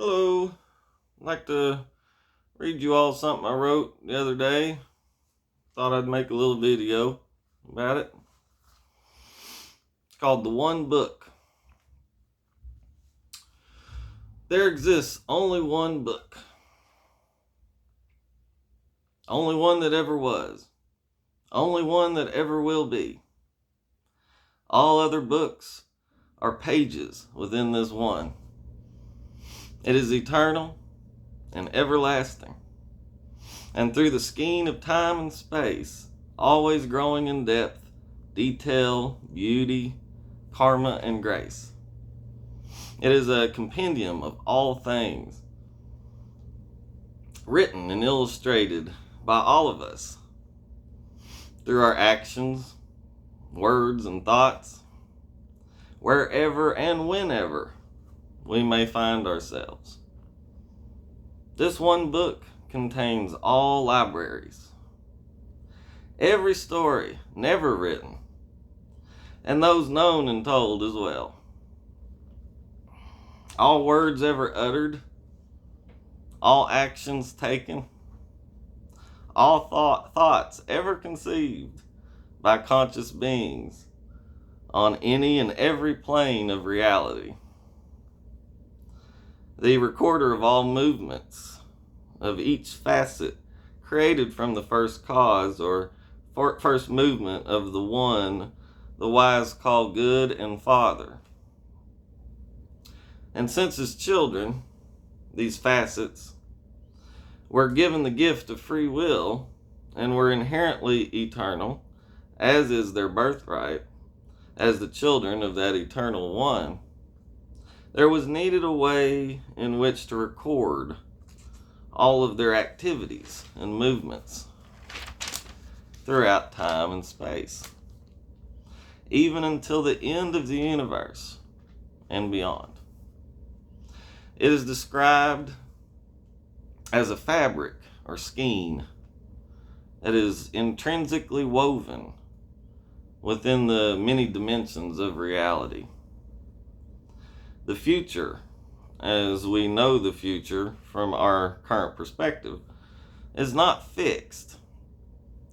Hello, I'd like to read you all something I wrote the other day. Thought I'd make a little video about it. It's called The One Book. There exists only one book. Only one that ever was. Only one that ever will be. All other books are pages within this one. It is eternal and everlasting. And through the skein of time and space, always growing in depth, detail, beauty, karma, and grace. It is a compendium of all things, written and illustrated by all of us through our actions, words, and thoughts, wherever and whenever we may find ourselves. This one book contains all libraries, every story never written, and those known and told as well. All words ever uttered, all actions taken, all thoughts ever conceived by conscious beings on any and every plane of reality. The recorder of all movements, of each facet created from the first cause or first movement of the one the wise call good and Father. And since as children, these facets were given the gift of free will and were inherently eternal, as is their birthright, as the children of that eternal one, there was needed a way in which to record all of their activities and movements throughout time and space, even until the end of the universe and beyond. It is described as a fabric or skein that is intrinsically woven within the many dimensions of reality. The future, as we know the future from our current perspective, is not fixed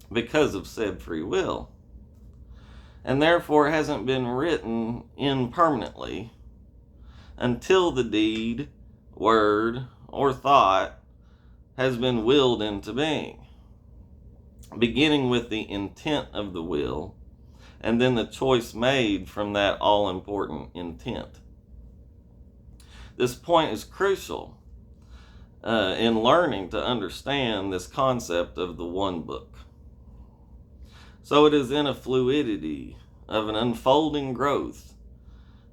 because of said free will, and therefore hasn't been written in permanently until the deed, word, or thought has been willed into being, beginning with the intent of the will, and then the choice made from that all-important intent. This point is crucial in learning to understand this concept of the one book. So it is in a fluidity of an unfolding growth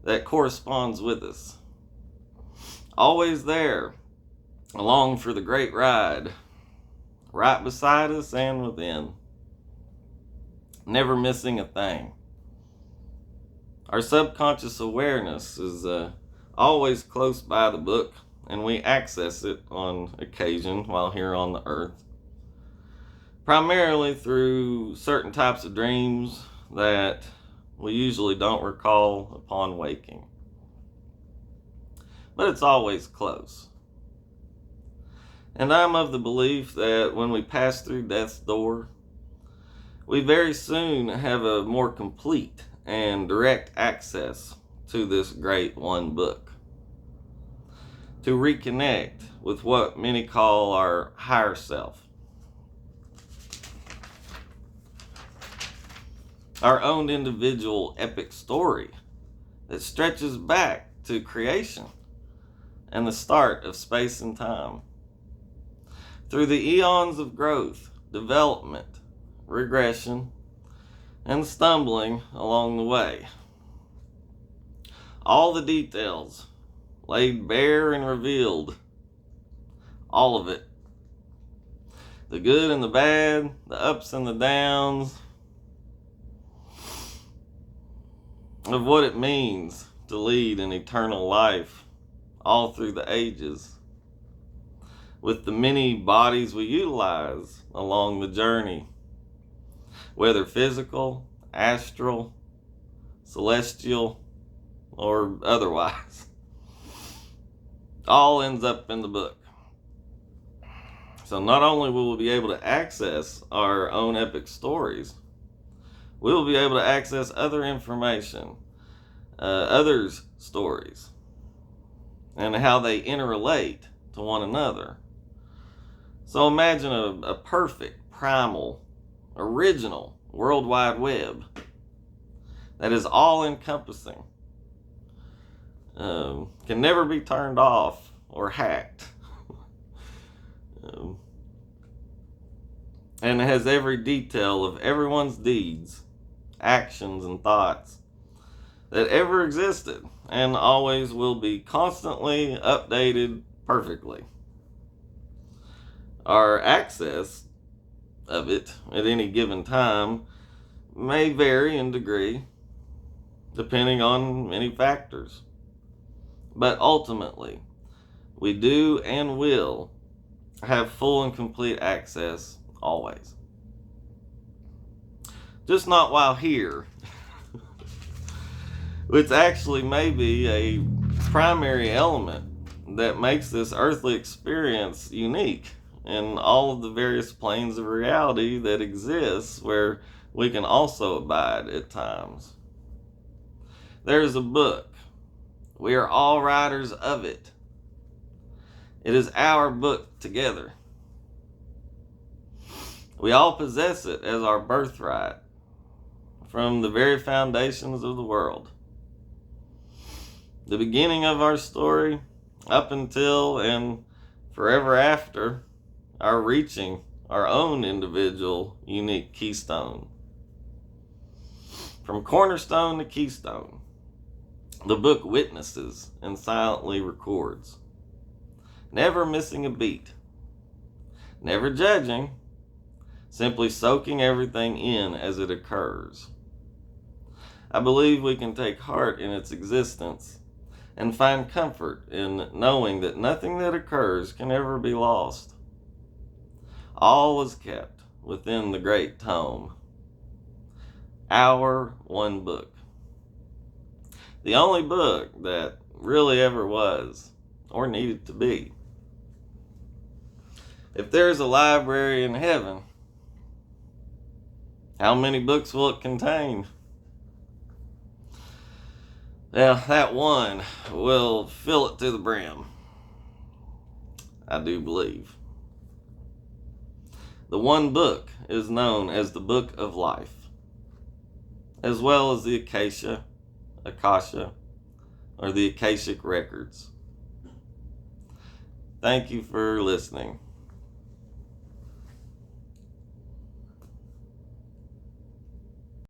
that corresponds with us. Always there, along for the great ride, right beside us and within. Never missing a thing. Our subconscious awareness is always close by the book, and we access it on occasion while here on the earth, primarily through certain types of dreams that we usually don't recall upon waking. But it's always close. And I'm of the belief that when we pass through death's door, we very soon have a more complete and direct access to this great one book, to reconnect with what many call our higher self, our own individual epic story that stretches back to creation and the start of space and time. Through the eons of growth, development, regression, and stumbling along the way. All the details laid bare and revealed. All of it. The good and the bad, the ups and the downs of what it means to lead an eternal life all through the ages, with the many bodies we utilize along the journey, whether physical, astral, celestial, or otherwise. all ends up in the book. So not only will we be able to access our own epic stories, we will be able to access other information, others' stories, and how they interrelate to one another. So imagine a perfect, primal, original World Wide Web that is all-encompassing, can never be turned off or hacked, and it has every detail of everyone's deeds, actions, and thoughts that ever existed and always will be, constantly updated perfectly. Our access of it at any given time may vary in degree depending on many factors, but ultimately we do and will have full and complete access always. Just not while here, which actually may be a primary element that makes this earthly experience unique in all of the various planes of reality that exists, where we can also abide at times. There's a book. We are all writers of it. It is our book together. We all possess it as our birthright from the very foundations of the world. The beginning of our story, up until and forever after our reaching our own individual, unique keystone. From cornerstone to keystone, the book witnesses and silently records, never missing a beat, never judging, simply soaking everything in as it occurs. I believe we can take heart in its existence and find comfort in knowing that nothing that occurs can ever be lost. All is kept within the great tome. Our one book. The only book that really ever was or needed to be. If there is a library in heaven, how many books will it contain? Well, that one will fill it to the brim. I do believe. The one book is known as the Book of Life, as well as the Akasha, or the Akashic Records. Thank you for listening.